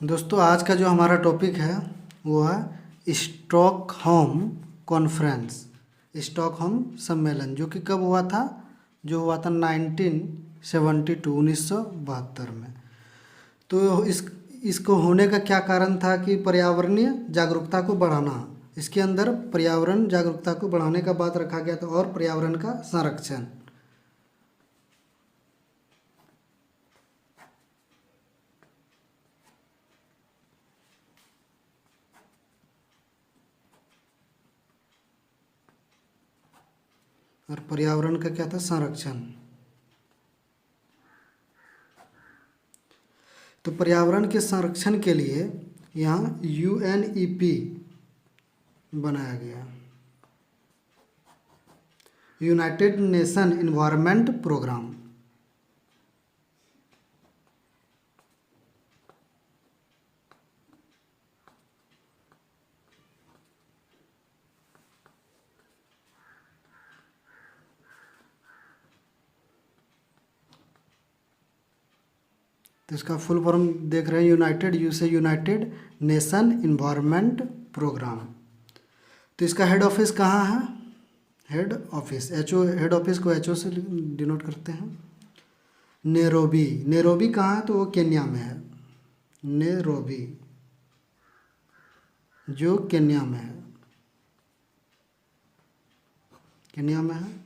दोस्तों आज का जो हमारा टॉपिक है वो है स्टॉकहोम कॉन्फ्रेंस। स्टॉकहोम सम्मेलन जो कि कब हुआ था? जो हुआ था 1972 1972 में। तो इसको होने का क्या कारण था कि पर्यावरणीय जागरूकता को बढ़ाना। इसके अंदर पर्यावरण जागरूकता को बढ़ाने का बात रखा गया था और पर्यावरण का संरक्षण। और पर्यावरण का क्या था? संरक्षण। तो पर्यावरण के संरक्षण के लिए यहाँ UNEP बनाया गया, यूनाइटेड नेशन इन्वायरमेंट प्रोग्राम। तो इसका फुल फॉर्म देख रहे हैं, यूनाइटेड नेशन इन्वायरमेंट प्रोग्राम। तो इसका हेड ऑफिस कहाँ है? हेड ऑफिस हेड ऑफिस को HO से डिनोट करते हैं। नेरोबी कहाँ है? तो वो केन्या में है। नेरोबी जो केन्या में है, केन्या में है।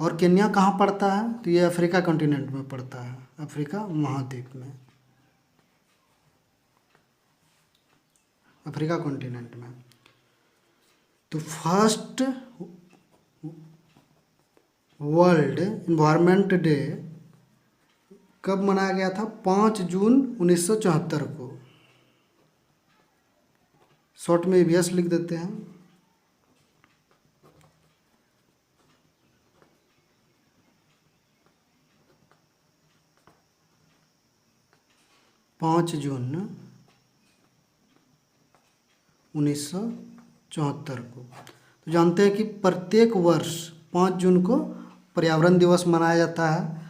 और केन्या कहाँ पड़ता है? तो ये अफ्रीका कॉन्टिनेंट में पड़ता है, अफ्रीका महाद्वीप में, अफ्रीका कॉन्टिनेंट में। तो फर्स्ट वर्ल्ड इन्वायरमेंट डे कब मनाया गया था? 5 जून 1974 को। शॉर्ट में EVS लिख देते हैं। पाँच जून 1974 को। तो जानते हैं कि प्रत्येक वर्ष 5 जून को पर्यावरण दिवस मनाया जाता है।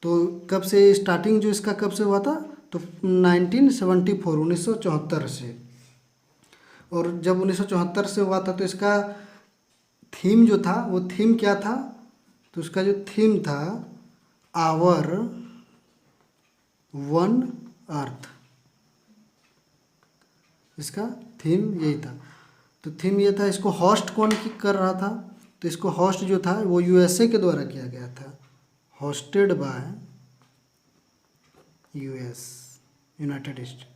तो कब से स्टार्टिंग जो इसका कब से हुआ था? तो 1974 1974 से। और जब 1974 से हुआ था तो इसका थीम जो था वो थीम क्या था? तो उसका जो थीम था आवर वन अर्थ, इसका थीम यही था। तो थीम ये था। इसको होस्ट कौन कर रहा था? तो इसको होस्ट जो था वो USA के द्वारा किया गया था, hosted by US, United state.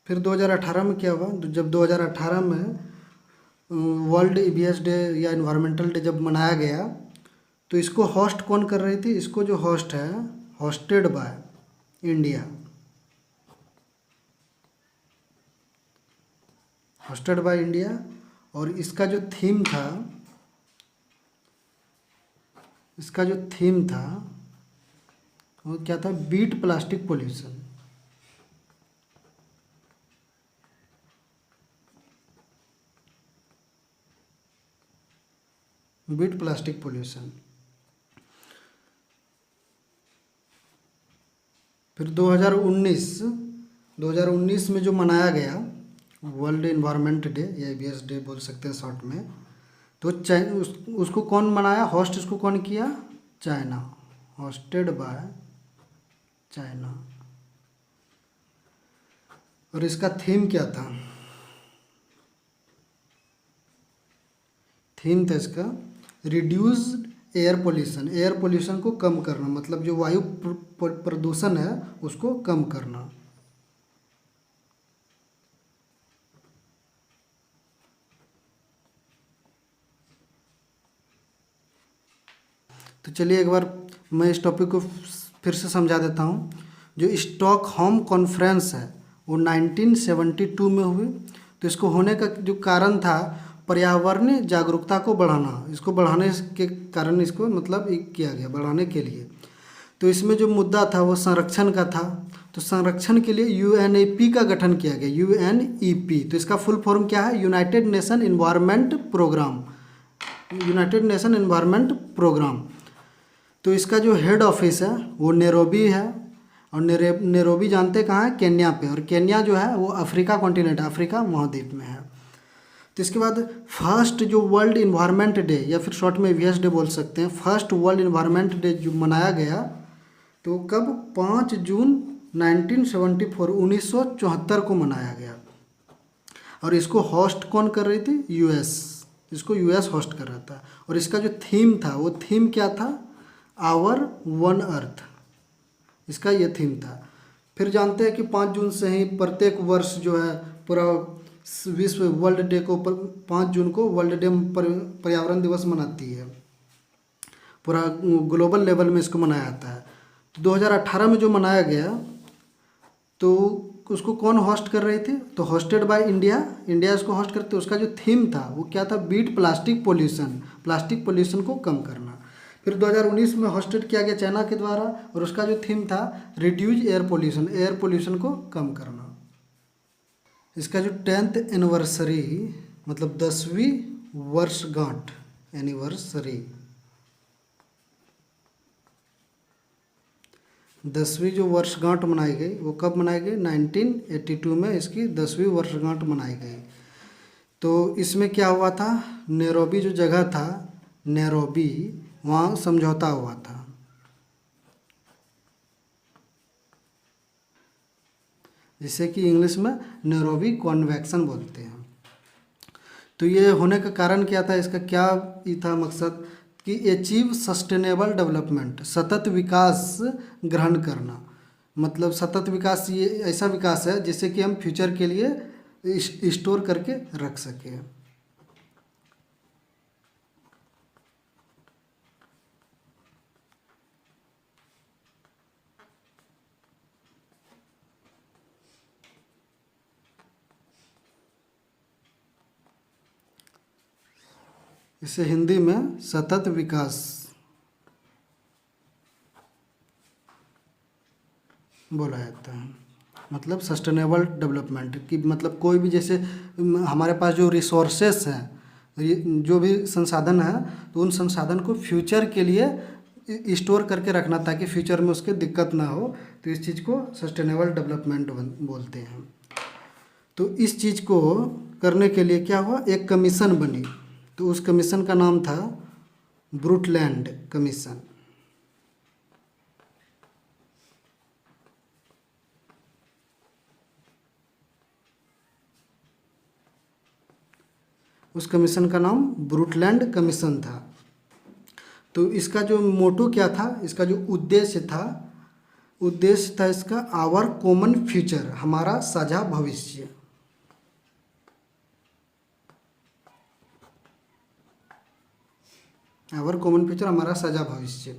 फिर 2018 में क्या हुआ? जब 2018 में वर्ल्ड EVS डे या इन्वायरमेंटल डे जब मनाया गया तो इसको होस्ट कौन कर रही थी? इसको जो होस्ट है, hosted by India, hosted by India. और इसका जो थीम था, इसका जो थीम था वो क्या था? Beat plastic pollution. Beat plastic pollution. फिर 2019 में जो मनाया गया वर्ल्ड इन्वायरमेंट डे या EVS डे बोल सकते हैं शॉर्ट में, तो उसको कौन मनाया? होस्ट इसको कौन किया? China, hosted by China. और इसका थीम क्या था? थीम था इसका reduce air pollution. Air pollution को कम करना, मतलब जो वायु प्रदूषण है उसको कम करना। तो चलिए एक बार मैं इस टॉपिक को फिर से समझा देता हूँ। जो स्टॉकहोम कॉन्फ्रेंस है वो 1972 में हुई। तो इसको होने का जो कारण था पर्यावरणीय जागरूकता को बढ़ाना। इसको बढ़ाने के कारण इसको मतलब किया गया, बढ़ाने के लिए। तो इसमें जो मुद्दा था वो संरक्षण का था। तो संरक्षण के लिए UNEP का गठन किया गया, UNEP। तो इसका फुल फॉर्म क्या है? United Nation Environment Programme, United Nation Environment Programme. तो इसका जो हेड ऑफिस है वो नैरोबी है। और नैरोबी जानते कहाँ है? केन्या पे। और केन्या जो है वो अफ्रीका कॉन्टिनेंट, अफ्रीका महाद्वीप में है। तो इसके बाद फर्स्ट जो वर्ल्ड इन्वायरमेंट डे या फिर शॉर्ट में वीएस डे बोल सकते हैं, फर्स्ट वर्ल्ड इन्वायरमेंट डे जो मनाया गया तो कब? 5 जून 1974 1974 को मनाया गया। और इसको होस्ट कौन कर रही थी? यूएस। इसको यूएस होस्ट कर रहा था। और इसका जो थीम था वो थीम क्या था? आवर वन अर्थ, इसका ये थीम था। फिर जानते हैं कि 5 जून से ही प्रत्येक वर्ष जो है पूरा विश्व वर्ल्ड डे को 5 जून को वर्ल्ड डे पर्यावरण दिवस मनाती है, पूरा ग्लोबल लेवल में इसको मनाया जाता है। तो 2018 में जो मनाया गया तो उसको कौन होस्ट कर रही थी? तो होस्टेड बाय इंडिया, इंडिया इसको होस्ट करते। उसका जो थीम था वो क्या था? Beat plastic pollution, plastic pollution को कम करना। फिर 2019 में होस्टेड किया गया चाइना के द्वारा और उसका जो थीम था reduce air pollution, air pollution को कम करना। इसका जो 10th एनिवर्सरी मतलब 10वीं वर्षगांठ, एनिवर्सरी 10वीं जो वर्षगांठ मनाई गई वो कब मनाई गई? 1982 में इसकी 10वीं वर्षगांठ मनाई गई। तो इसमें क्या हुआ था? नैरोबी जो जगह था, नैरोबी, वहाँ समझौता हुआ था। जिसे कि इंग्लिश में नैरोबी कन्वेंशन बोलते हैं। तो ये होने का कारण क्या था? इसका क्या ये था मकसद कि अचीव सस्टेनेबल डेवलपमेंट, सतत विकास ग्रहण करना। मतलब सतत विकास ये ऐसा विकास है जिससे कि हम फ्यूचर के लिए स्टोर करके रख सकें। इसे हिंदी में सतत विकास बोला जाता है। मतलब सस्टेनेबल डेवलपमेंट की मतलब कोई भी, जैसे हमारे पास जो रिसोर्सेस हैं, जो भी संसाधन है, तो उन संसाधन को फ्यूचर के लिए स्टोर करके रखना ताकि फ्यूचर में उसके दिक्कत ना हो। तो इस चीज़ को सस्टेनेबल डेवलपमेंट बोलते हैं। तो इस चीज़ को करने के लिए क्या हुआ? एक कमीशन बनी। तो उस कमीशन का नाम था ब्रूटलैंड कमीशन। उस कमीशन का नाम ब्रूटलैंड कमीशन था। तो इसका जो मोटो क्या था? इसका जो उद्देश्य था इसका आवर कॉमन फ्यूचर, हमारा साझा भविष्य। आवर कॉमन फ्यूचर, हमारा साझा भविष्य।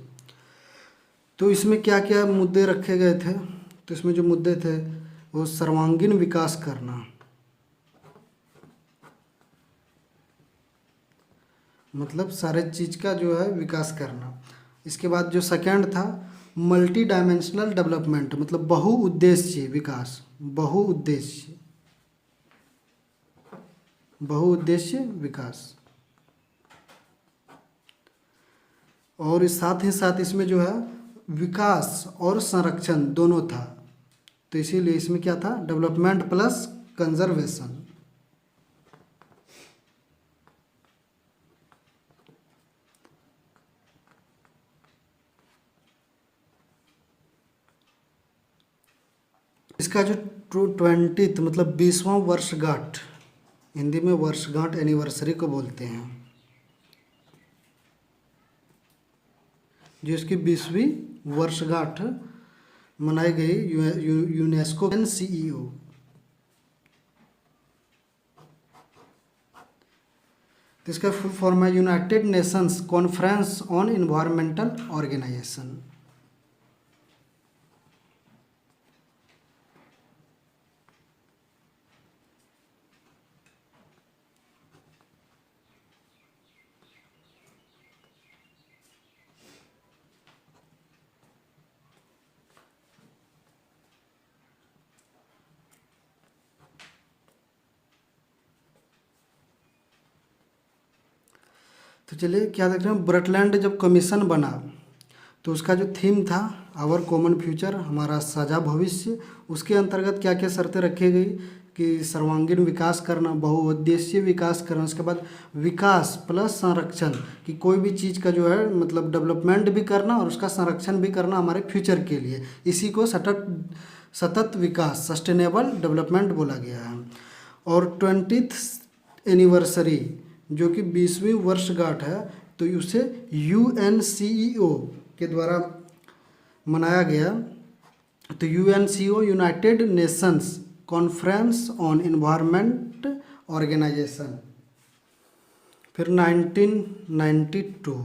तो इसमें क्या क्या मुद्दे रखे गए थे? तो इसमें जो मुद्दे थे वो सर्वांगीण विकास करना, मतलब सारे चीज़ का जो है विकास करना। इसके बाद जो सेकंड था मल्टी डायमेंशनल डेवलपमेंट, मतलब बहुउद्देश्य विकास, बहुउद्देश्य विकास। और इस साथ ही साथ इसमें जो है विकास और संरक्षण दोनों था। तो इसीलिए इसमें क्या था? Development plus conservation. इसका जो 20th मतलब 20वां वर्षगांठ, हिंदी में वर्षगांठ एनिवर्सरी को बोलते हैं, जो इसकी 20वीं वर्षगांठ मनाई गई यूनेस्को CEO। तो इसका फुल फॉर्म है United Nations conference on environmental organisation. तो चलिए क्या देख रहे हैं, ब्रटलैंड जब कमीशन बना तो उसका जो थीम था आवर कॉमन फ्यूचर, हमारा साझा भविष्य, उसके अंतर्गत क्या क्या शर्तें रखी गई कि सर्वांगीण विकास करना, बहुउद्देशीय विकास करना, उसके बाद विकास प्लस संरक्षण, कि कोई भी चीज़ का जो है मतलब डेवलपमेंट भी करना और उसका संरक्षण भी करना हमारे फ्यूचर के लिए, इसी को सतत विकास सस्टेनेबल डेवलपमेंट बोला गया है। और 20th एनिवर्सरी जो कि 20वीं वर्षगांठ है, तो उसे UNCEO के द्वारा मनाया गया। तो UNCEO United Nations conference on environment organisation. फिर 1992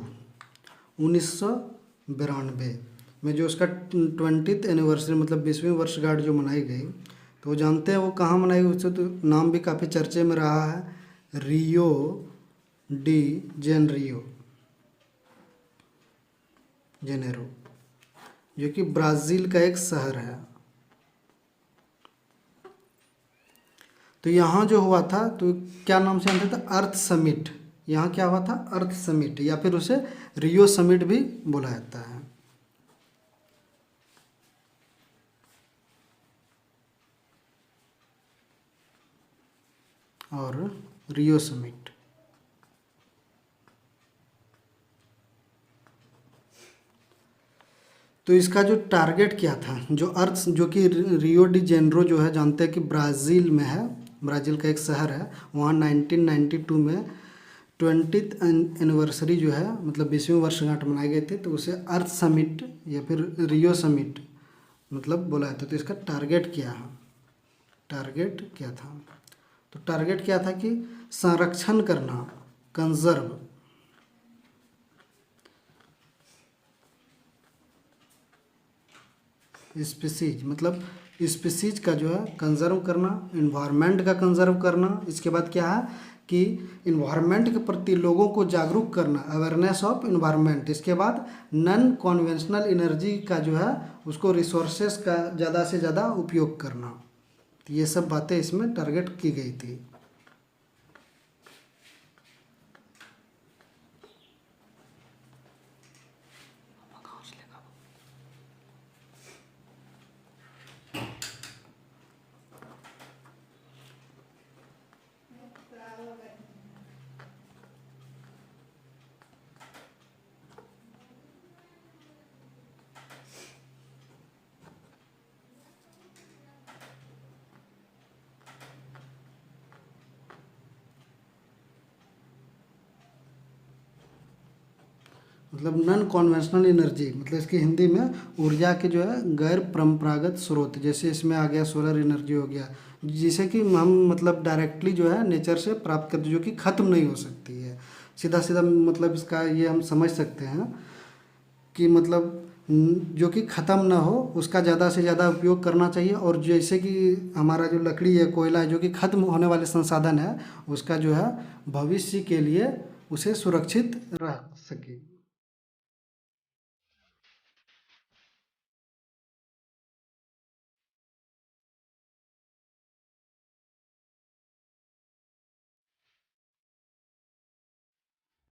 में जो उसका 20th एनिवर्सरी मतलब 20वीं वर्षगांठ जो मनाई गई, तो वो जानते हैं वो कहाँ मनाई गई, उससे तो नाम भी काफ़ी चर्चे में रहा है, रियो डी जेनेरो, जो कि ब्राज़ील का एक शहर है। तो यहाँ जो हुआ था तो क्या नाम से जानते थे, अर्थ समिट। यहाँ क्या हुआ था, अर्थ समिट, या फिर उसे रियो समिट भी बोला जाता है। और रियो समिट तो इसका जो टारगेट क्या था, जो अर्थ जो कि रियो डी जेनरो जो है जानते हैं कि ब्राज़ील में है, ब्राज़ील का एक शहर है, वहाँ 1992 में 20th एनिवर्सरी जो है मतलब 20वीं वर्षगांठ मनाई गई थी, तो उसे अर्थ समिट या फिर रियो समिट मतलब बोला जाता है। तो इसका टारगेट क्या है, टारगेट क्या था, तो टारगेट क्या था कि संरक्षण करना, कंजर्व, स्पीसीज मतलब स्पीसीज का जो है कंजर्व करना, इन्वायरमेंट का कंजर्व करना। इसके बाद क्या है कि इन्वायरमेंट के प्रति लोगों को जागरूक करना, अवेयरनेस ऑफ इन्वायरमेंट। इसके बाद नॉन कॉन्वेंशनल एनर्जी का जो है उसको रिसोर्सेस का ज़्यादा से ज़्यादा उपयोग करना। तो ये सब बातें इसमें टारगेट की गई थी। मतलब नॉन कॉन्वेंशनल एनर्जी मतलब इसकी हिंदी में ऊर्जा के जो है गैर परंपरागत स्रोत, जैसे इसमें आ गया सोलर एनर्जी हो गया, जिसे कि हम मतलब डायरेक्टली जो है नेचर से प्राप्त करते, जो कि ख़त्म नहीं हो सकती है। सीधा सीधा मतलब इसका ये हम समझ सकते हैं कि मतलब जो कि ख़त्म ना हो उसका ज़्यादा से ज़्यादा उपयोग करना चाहिए। और जैसे कि हमारा जो लकड़ी है, कोयला है, जो कि ख़त्म होने वाले संसाधन है, उसका जो है भविष्य के लिए उसे सुरक्षित रख सके।